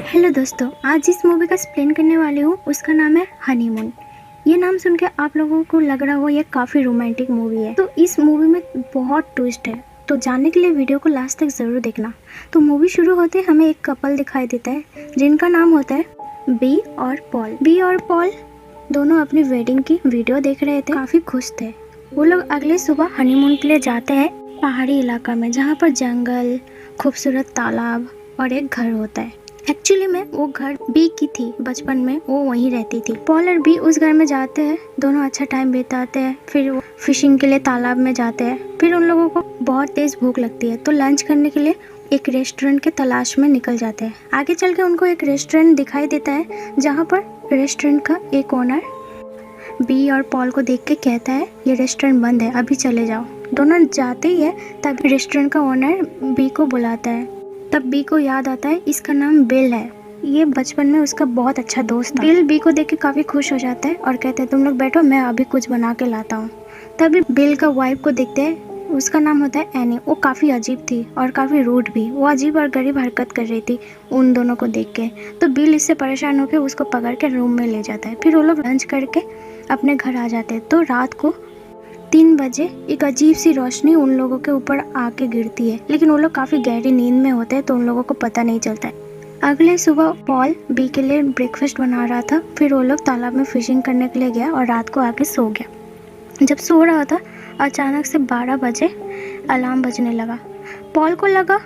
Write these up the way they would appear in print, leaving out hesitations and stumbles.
Hello दोस्तों, आज जिस मूवी का एक्सप्लेन करने वाली हूँ उसका नाम है हनीमून। ये नाम सुन के आप लोगों को लग रहा हो ये काफ़ी रोमांटिक मूवी है, तो इस मूवी में बहुत ट्विस्ट है। तो जानने के लिए वीडियो को लास्ट तक ज़रूर देखना। तो मूवी शुरू होते हमें एक कपल दिखाई देता है जिनका नाम होता है बी और पॉल। बी और पॉल दोनों अपनी वेडिंग की वीडियो देख रहे थे, काफ़ी खुश थे। वो लोग अगले सुबह हनीमून के लिए जाते हैं पहाड़ी इलाका में, जहाँ पर जंगल, खूबसूरत तालाब और एक घर होता है। एक्चुअली में वो घर बी की थी, बचपन में वो वहीं रहती थी। पॉल और बी उस घर में जाते हैं, दोनों अच्छा टाइम बिताते हैं। फिर वो फिशिंग के लिए तालाब में जाते हैं। फिर उन लोगों को बहुत तेज भूख लगती है, तो लंच करने के लिए एक रेस्टोरेंट के तलाश में निकल जाते हैं। आगे चल के उनको एक रेस्टोरेंट दिखाई देता है, जहाँ पर रेस्टोरेंट का एक ओनर बी और पॉल को देख के कहता है ये रेस्टोरेंट बंद है, अभी चले जाओ। दोनों जाते ही है, तब रेस्टोरेंट का ओनर बी को बुलाता है। तब बी को याद आता है इसका नाम बिल है, ये बचपन में उसका बहुत अच्छा दोस्त था। बिल बी को देख के काफ़ी खुश हो जाता है और कहता है तुम लोग बैठो, मैं अभी कुछ बना के लाता हूँ। तभी बिल का वाइफ को देखते हैं, उसका नाम होता है एनी। वो काफ़ी अजीब थी और काफ़ी रूड भी। वो अजीब और गरीब हरकत कर रही थी उन दोनों को देख के। तो बिल इससे परेशान होकर उसको पकड़ के रूम में ले जाता है। फिर वो लोग लंच करके अपने घर आ जाते हैं। तो रात को 3 बजे एक अजीब सी रोशनी उन लोगों के ऊपर आके गिरती है, लेकिन वो लोग काफ़ी गहरी नींद में होते हैं, तो उन लोगों को पता नहीं चलता है। अगले सुबह पॉल बी के लिए ब्रेकफास्ट बना रहा था। फिर वो लोग तालाब में फिशिंग करने के लिए गया और रात को आके सो गया। जब सो रहा था, अचानक से 12 बजे अलार्म बजने लगा। पॉल को लगा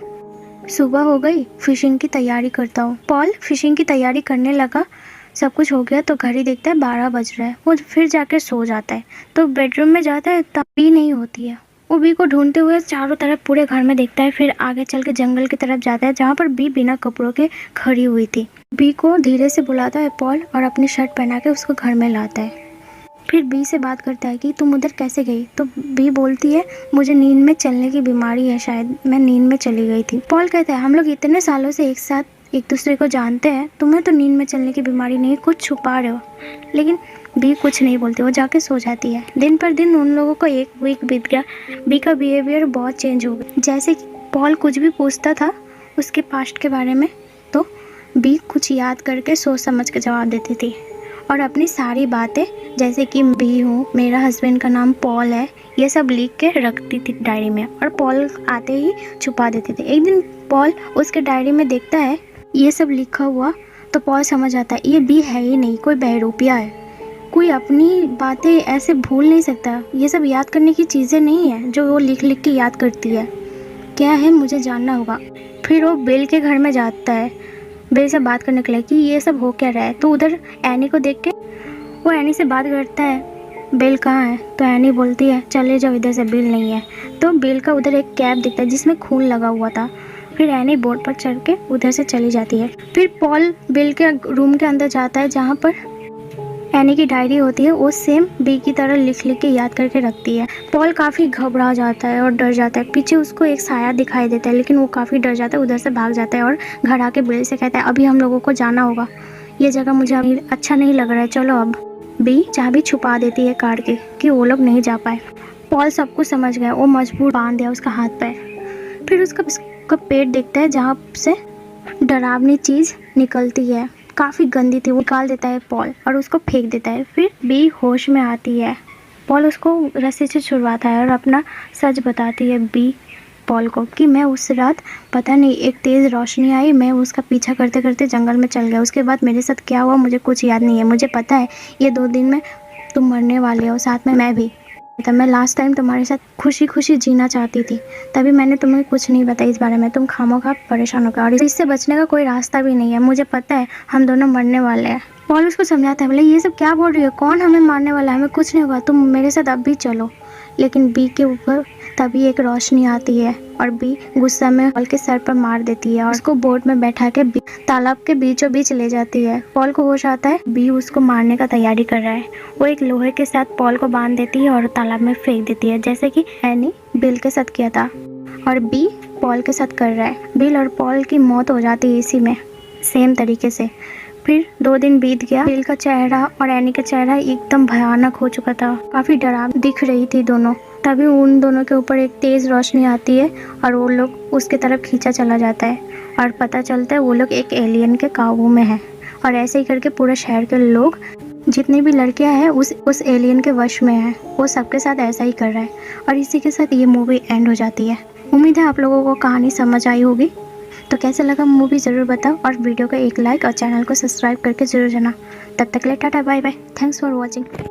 सुबह हो गई, फिशिंग की तैयारी करता हूँ। पॉल फिशिंग की तैयारी करने लगा, सब कुछ हो गया तो घड़ी देखता है 12 बज रहा है। वो फिर जाकर सो जाता है। तो बेडरूम में जाता है, तब बी नहीं होती है। वो बी को ढूंढते हुए चारों तरफ पूरे घर में देखता है। फिर आगे चल के जंगल की तरफ जाता है, जहाँ पर बी बिना कपड़ों के खड़ी हुई थी। बी को धीरे से बुलाता है पॉल और अपनी शर्ट पहना के उसको घर में लाता है। फिर बी से बात करता है कि तुम उधर कैसे गई। तो बी बोलती है मुझे नींद में चलने की बीमारी है, शायद मैं नींद में चली गई थी। पॉल कहता है हम लोग इतने सालों से एक साथ एक दूसरे को जानते हैं, तुम्हें तो नींद में चलने की बीमारी नहीं, कुछ छुपा रहे हो। लेकिन बी कुछ नहीं बोलती, वो जाके सो जाती है। दिन पर दिन उन लोगों को एक वीक बीत गया। बी का बिहेवियर बहुत चेंज हो गया। जैसे कि पॉल कुछ भी पूछता था उसके पास्ट के बारे में, तो बी कुछ याद करके सोच समझ के जवाब देती थी और अपनी सारी बातें, जैसे कि बी हूँ, मेरा हस्बैंड का नाम पॉल है, ये सब लिख के रखती थी डायरी में और पॉल आते ही छुपा देते थे। एक दिन पॉल उसके डायरी में देखता है ये सब लिखा हुआ, तो पॉल समझ आता है ये बी है ही नहीं, कोई बहरूपिया है। कोई अपनी बातें ऐसे भूल नहीं सकता, ये सब याद करने की चीज़ें नहीं है जो वो लिख लिख के याद करती है। क्या है मुझे जानना होगा। फिर वो बिल के घर में जाता है, बिल से बात करने के लिए कि ये सब हो क्या रहा है। तो उधर एनी को देख के वो एनी से बात करता है, बिल कहाँ है। तो एनी बोलती है चले जाओ इधर से, बिल नहीं है। तो बिल का उधर एक कैप दिखता है जिसमें खून लगा हुआ था। फिर एनी बोर्ड पर चढ़ के उधर से चली जाती है। फिर पॉल बिल के रूम के अंदर जाता है, जहाँ पर एनी की डायरी होती है। वो सेम बी की तरह लिख लिख के याद करके रखती है। पॉल काफ़ी घबरा जाता है और डर जाता है। पीछे उसको एक साया दिखाई देता है, लेकिन वो काफ़ी डर जाता है, उधर से भाग जाता है और घर आके बिल से कहता है अभी हम लोगों को जाना होगा, ये जगह मुझे अभी अच्छा नहीं लग रहा है, चलो अब। बी चाबी छुपा देती है कार की कि वो लोग नहीं जा पाए। पॉल सब कुछ समझ गया, वो मजबूर बांध दिया उसका हाथ पैर। फिर उसका पेट देखता है, जहाँ से डरावनी चीज़ निकलती है, काफ़ी गंदी थी, वो निकाल देता है पॉल और उसको फेंक देता है। फिर बी होश में आती है। पॉल उसको रस्सी से छुड़वाता है और अपना सच बताती है बी पॉल को कि मैं उस रात पता नहीं एक तेज़ रोशनी आई, मैं उसका पीछा करते करते जंगल में चल गया। उसके बाद मेरे साथ क्या हुआ मुझे कुछ याद नहीं है। मुझे पता है ये 2 दिन में तुम मरने वाले हो, साथ में मैं भी। तब मैं लास्ट टाइम तुम्हारे साथ खुशी खुशी जीना चाहती थी, तभी मैंने तुम्हें कुछ नहीं बताया इस बारे में। तुम खामोखा परेशान हो गए और इससे बचने का कोई रास्ता भी नहीं है। मुझे पता है हम दोनों मरने वाले हैं। पॉल उसको समझाता है, बोले ये सब क्या बोल रही हो, कौन हमें मारने वाला है, हमें कुछ नहीं होगा, तुम मेरे साथ अब भी चलो। लेकिन बी के ऊपर तभी एक रोशनी आती है और बी गुस्सा में पॉल के सर पर मार देती है और उसको बोट में बैठा के तालाब के बीचों बीच ले जाती है। पॉल को होश आता है, बी उसको मारने का तैयारी कर रहा है। वो एक लोहे के साथ पॉल को बांध देती है और तालाब में फेंक देती है, जैसे कि एनी बिल के साथ किया था और बी पॉल के साथ कर रहा है। बिल और पॉल की मौत हो जाती है इसी में, सेम तरीके से। फिर 2 दिन बीत गया। बिल का चेहरा और एनी का चेहरा एकदम भयानक हो चुका था, काफ़ी डरावनी दिख रही थी दोनों। तभी उन दोनों के ऊपर एक तेज़ रोशनी आती है और वो लोग उसके तरफ खींचा चला जाता है और पता चलता है वो लोग एक एलियन के काबू में हैं। और ऐसे ही करके पूरा शहर के लोग, जितनी भी लड़कियां हैं उस एलियन के वश में हैं। वो सबके साथ ऐसा ही कर रहा है और इसी के साथ ये मूवी एंड हो जाती है। उम्मीद है आप लोगों को कहानी समझ आई होगी। तो कैसे लगा मूवी ज़रूर बताओ और वीडियो को एक लाइक और चैनल को सब्सक्राइब करके ज़रूर जाना। तब तक के लिए tata bye bye. Thanks for watching.